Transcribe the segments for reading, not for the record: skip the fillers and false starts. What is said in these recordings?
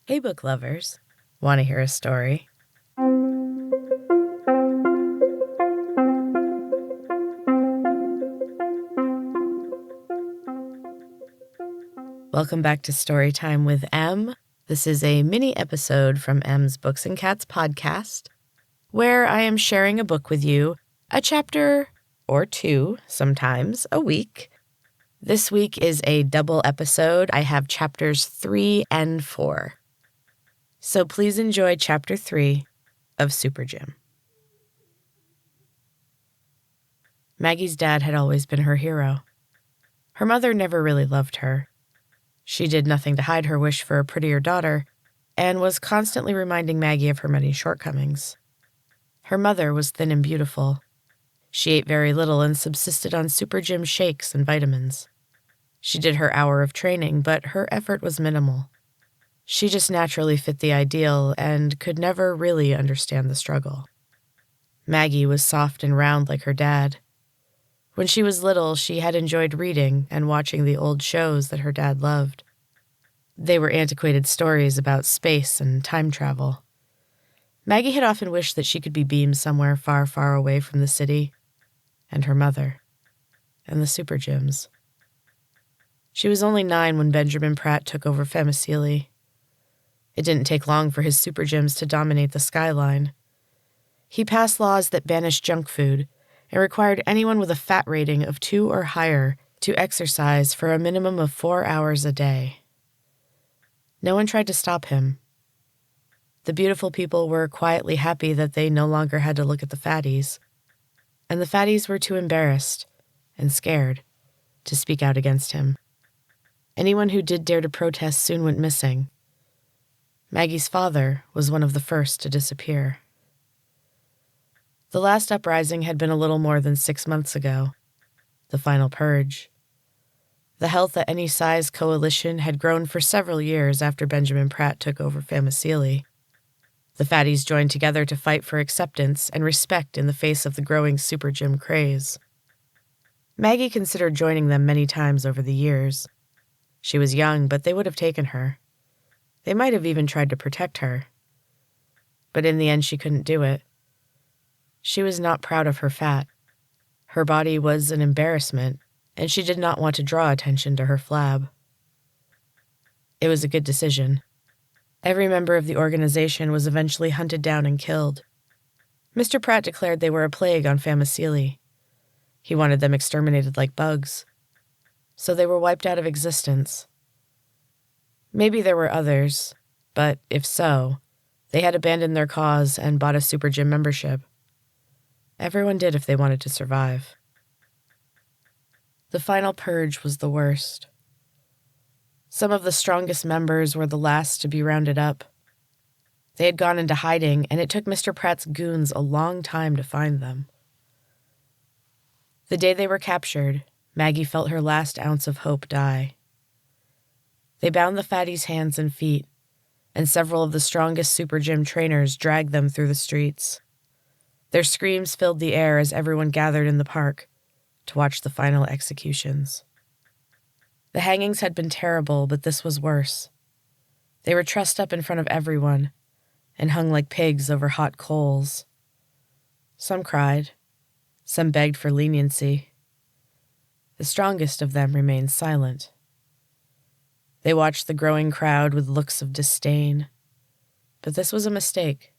Hey, book lovers. Want to hear a story? Welcome back to Storytime with M. This is a mini episode from M's Books and Cats podcast, where I am sharing a book with you, a chapter or two, sometimes a week. This week is a double episode. I have chapters 3 and 4. So please enjoy chapter 3 of SuperGym. Maggie's dad had always been her hero. Her mother never really loved her. She did nothing to hide her wish for a prettier daughter and was constantly reminding Maggie of her many shortcomings. Her mother was thin and beautiful. She ate very little and subsisted on SuperGym shakes and vitamins. She did her hour of training, but her effort was minimal. She just naturally fit the ideal and could never really understand the struggle. Maggie was soft and round like her dad. When she was little, she had enjoyed reading and watching the old shows that her dad loved. They were antiquated stories about space and time travel. Maggie had often wished that she could be beamed somewhere far, far away from the city, and her mother, and the SuperGyms. She was only 9 when Benjamin Pratt took over Famicili. It didn't take long for his SuperGyms to dominate the skyline. He passed laws that banished junk food and required anyone with a fat rating of 2 or higher to exercise for a minimum of 4 hours a day. No one tried to stop him. The beautiful people were quietly happy that they no longer had to look at the fatties, and the fatties were too embarrassed and scared to speak out against him. Anyone who did dare to protest soon went missing. Maggie's father was one of the first to disappear. The last uprising had been a little more than 6 months ago, the final purge. The Health at Any Size coalition had grown for several years after Benjamin Pratt took over Famicili. The fatties joined together to fight for acceptance and respect in the face of the growing SuperGym craze. Maggie considered joining them many times over the years. She was young, but they would have taken her. They might have even tried to protect her. But in the end, she couldn't do it. She was not proud of her fat. Her body was an embarrassment, and she did not want to draw attention to her flab. It was a good decision. Every member of the organization was eventually hunted down and killed. Mr. Pratt declared they were a plague on Famicili. He wanted them exterminated like bugs. So they were wiped out of existence. Maybe there were others, but if so, they had abandoned their cause and bought a SuperGym membership. Everyone did if they wanted to survive. The final purge was the worst. Some of the strongest members were the last to be rounded up. They had gone into hiding, and it took Mr. Pratt's goons a long time to find them. The day they were captured, Maggie felt her last ounce of hope die. They bound the fatties' hands and feet, and several of the strongest SuperGym trainers dragged them through the streets. Their screams filled the air as everyone gathered in the park to watch the final executions. The hangings had been terrible, but this was worse. They were trussed up in front of everyone and hung like pigs over hot coals. Some cried. Some begged for leniency. The strongest of them remained silent. They watched the growing crowd with looks of disdain. But this was a mistake.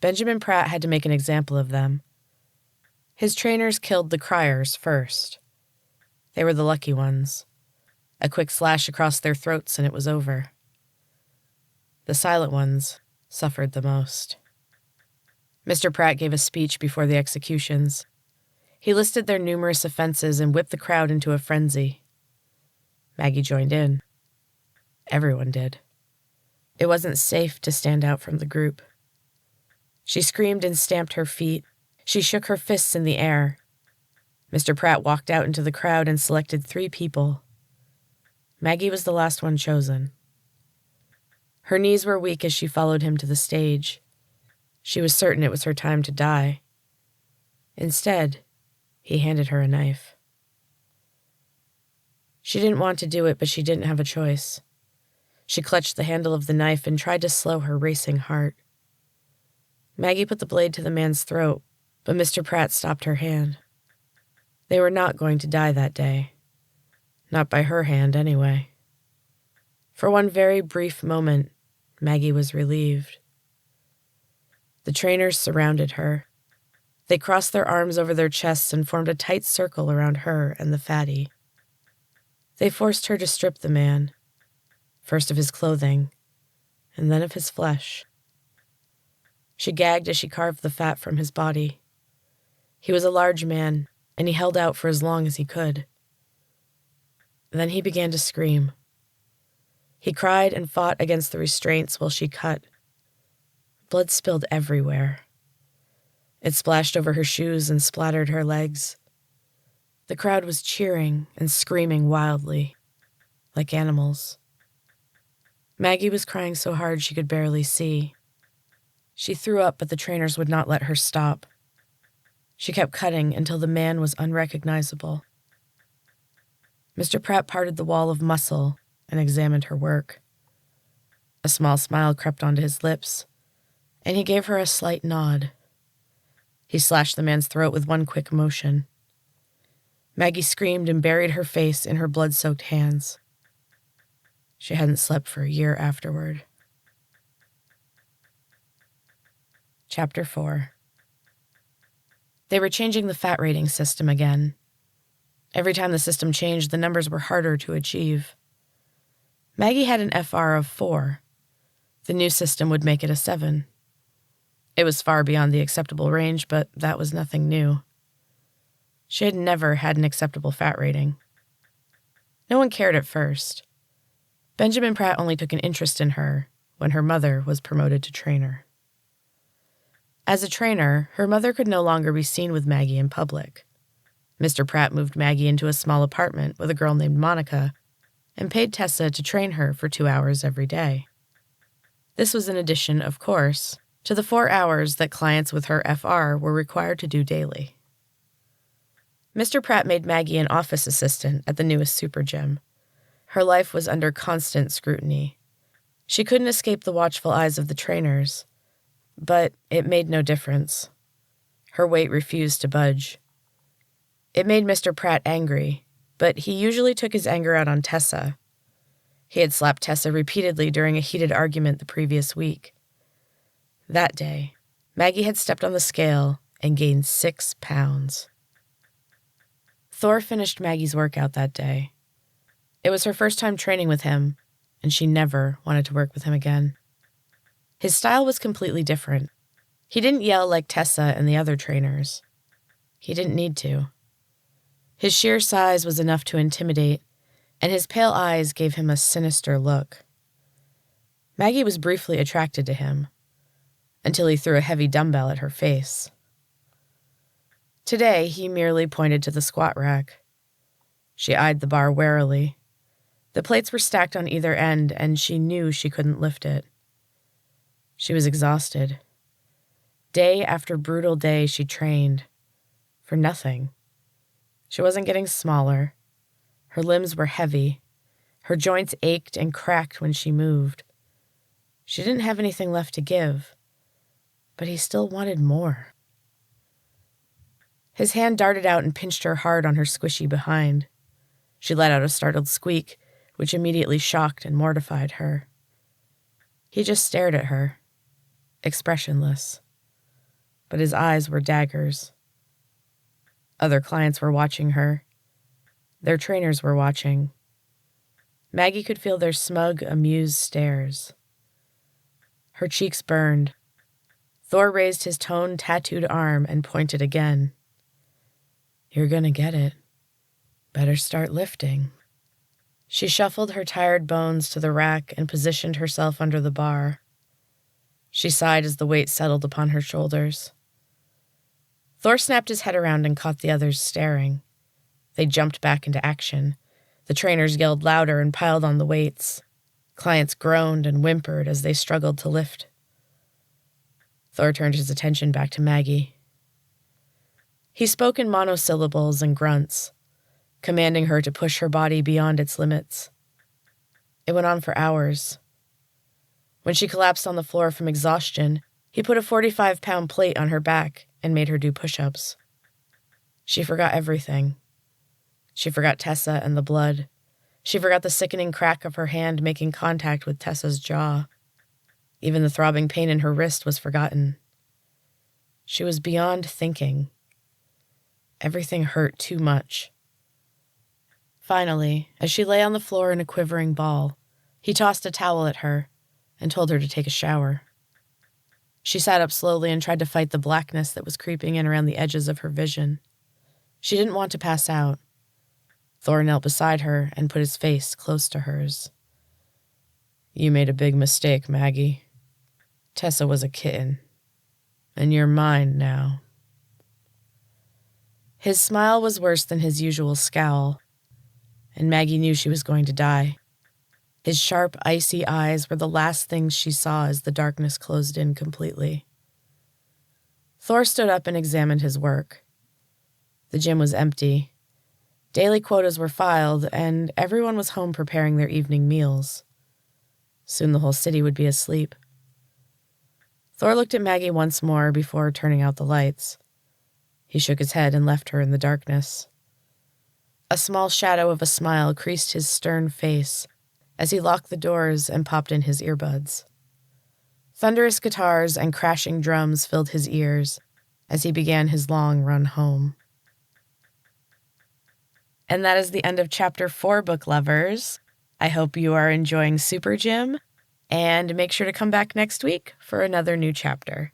Benjamin Pratt had to make an example of them. His trainers killed the criers first. They were the lucky ones. A quick slash across their throats and it was over. The silent ones suffered the most. Mr. Pratt gave a speech before the executions. He listed their numerous offenses and whipped the crowd into a frenzy. Maggie joined in. Everyone did. It wasn't safe to stand out from the group. She screamed and stamped her feet. She shook her fists in the air. Mr. Pratt walked out into the crowd and selected 3 people. Maggie was the last one chosen. Her knees were weak as she followed him to the stage. She was certain it was her time to die. Instead, he handed her a knife. She didn't want to do it, but she didn't have a choice. She clutched the handle of the knife and tried to slow her racing heart. Maggie put the blade to the man's throat, but Mr. Pratt stopped her hand. They were not going to die that day. Not by her hand, anyway. For one very brief moment, Maggie was relieved. The trainers surrounded her. They crossed their arms over their chests and formed a tight circle around her and the fatty. They forced her to strip the man, first of his clothing, and then of his flesh. She gagged as she carved the fat from his body. He was a large man, and he held out for as long as he could. Then he began to scream. He cried and fought against the restraints while she cut. Blood spilled everywhere. It splashed over her shoes and splattered her legs. The crowd was cheering and screaming wildly, like animals. Maggie was crying so hard she could barely see. She threw up, but the trainers would not let her stop. She kept cutting until the man was unrecognizable. Mr. Pratt parted the wall of muscle and examined her work. A small smile crept onto his lips, and he gave her a slight nod. He slashed the man's throat with one quick motion. Maggie screamed and buried her face in her blood-soaked hands. She hadn't slept for a year afterward. Chapter 4. They were changing the fat rating system again. Every time the system changed, the numbers were harder to achieve. Maggie had an FR of 4. The new system would make it a 7. It was far beyond the acceptable range, but that was nothing new. She had never had an acceptable fat rating. No one cared at first. Benjamin Pratt only took an interest in her when her mother was promoted to trainer. As a trainer, her mother could no longer be seen with Maggie in public. Mr. Pratt moved Maggie into a small apartment with a girl named Monica and paid Tessa to train her for 2 hours every day. This was in addition, of course, to the 4 hours that clients with her FR were required to do daily. Mr. Pratt made Maggie an office assistant at the newest SuperGym. Her life was under constant scrutiny. She couldn't escape the watchful eyes of the trainers, but it made no difference. Her weight refused to budge. It made Mr. Pratt angry, but he usually took his anger out on Tessa. He had slapped Tessa repeatedly during a heated argument the previous week. That day, Maggie had stepped on the scale and gained 6 pounds. Thor finished Maggie's workout that day. It was her first time training with him, and she never wanted to work with him again. His style was completely different. He didn't yell like Tessa and the other trainers. He didn't need to. His sheer size was enough to intimidate, and his pale eyes gave him a sinister look. Maggie was briefly attracted to him, until he threw a heavy dumbbell at her face. Today, he merely pointed to the squat rack. She eyed the bar warily. The plates were stacked on either end, and she knew she couldn't lift it. She was exhausted. Day after brutal day, she trained. For nothing. She wasn't getting smaller. Her limbs were heavy. Her joints ached and cracked when she moved. She didn't have anything left to give, but he still wanted more. His hand darted out and pinched her hard on her squishy behind. She let out a startled squeak, which immediately shocked and mortified her. He just stared at her, expressionless, but his eyes were daggers. Other clients were watching her. Their trainers were watching. Maggie could feel their smug, amused stares. Her cheeks burned. Thor raised his toned, tattooed arm and pointed again. "You're gonna get it. Better start lifting." She shuffled her tired bones to the rack and positioned herself under the bar. She sighed as the weight settled upon her shoulders. Thor snapped his head around and caught the others staring. They jumped back into action. The trainers yelled louder and piled on the weights. Clients groaned and whimpered as they struggled to lift. Thor turned his attention back to Maggie. He spoke in monosyllables and grunts, commanding her to push her body beyond its limits. It went on for hours, When she collapsed on the floor from exhaustion, he put a 45-pound plate on her back and made her do push-ups. She forgot everything. She forgot Tessa and the blood. She forgot the sickening crack of her hand making contact with Tessa's jaw. Even the throbbing pain in her wrist was forgotten. She was beyond thinking. Everything hurt too much. Finally, as she lay on the floor in a quivering ball, he tossed a towel at her and told her to take a shower. She sat up slowly and tried to fight the blackness that was creeping in around the edges of her vision. She didn't want to pass out. Thor knelt beside her and put his face close to hers. "You made a big mistake, Maggie. Tessa was a kitten, and you're mine now." His smile was worse than his usual scowl, and Maggie knew she was going to die. His sharp, icy eyes were the last things she saw as the darkness closed in completely. Thor stood up and examined his work. The gym was empty. Daily quotas were filed, and everyone was home preparing their evening meals. Soon the whole city would be asleep. Thor looked at Maggie once more before turning out the lights. He shook his head and left her in the darkness. A small shadow of a smile creased his stern face as he locked the doors and popped in his earbuds. Thunderous guitars and crashing drums filled his ears as he began his long run home. And that is the end of Chapter 4, book lovers. I hope you are enjoying SuperGym, and make sure to come back next week for another new chapter.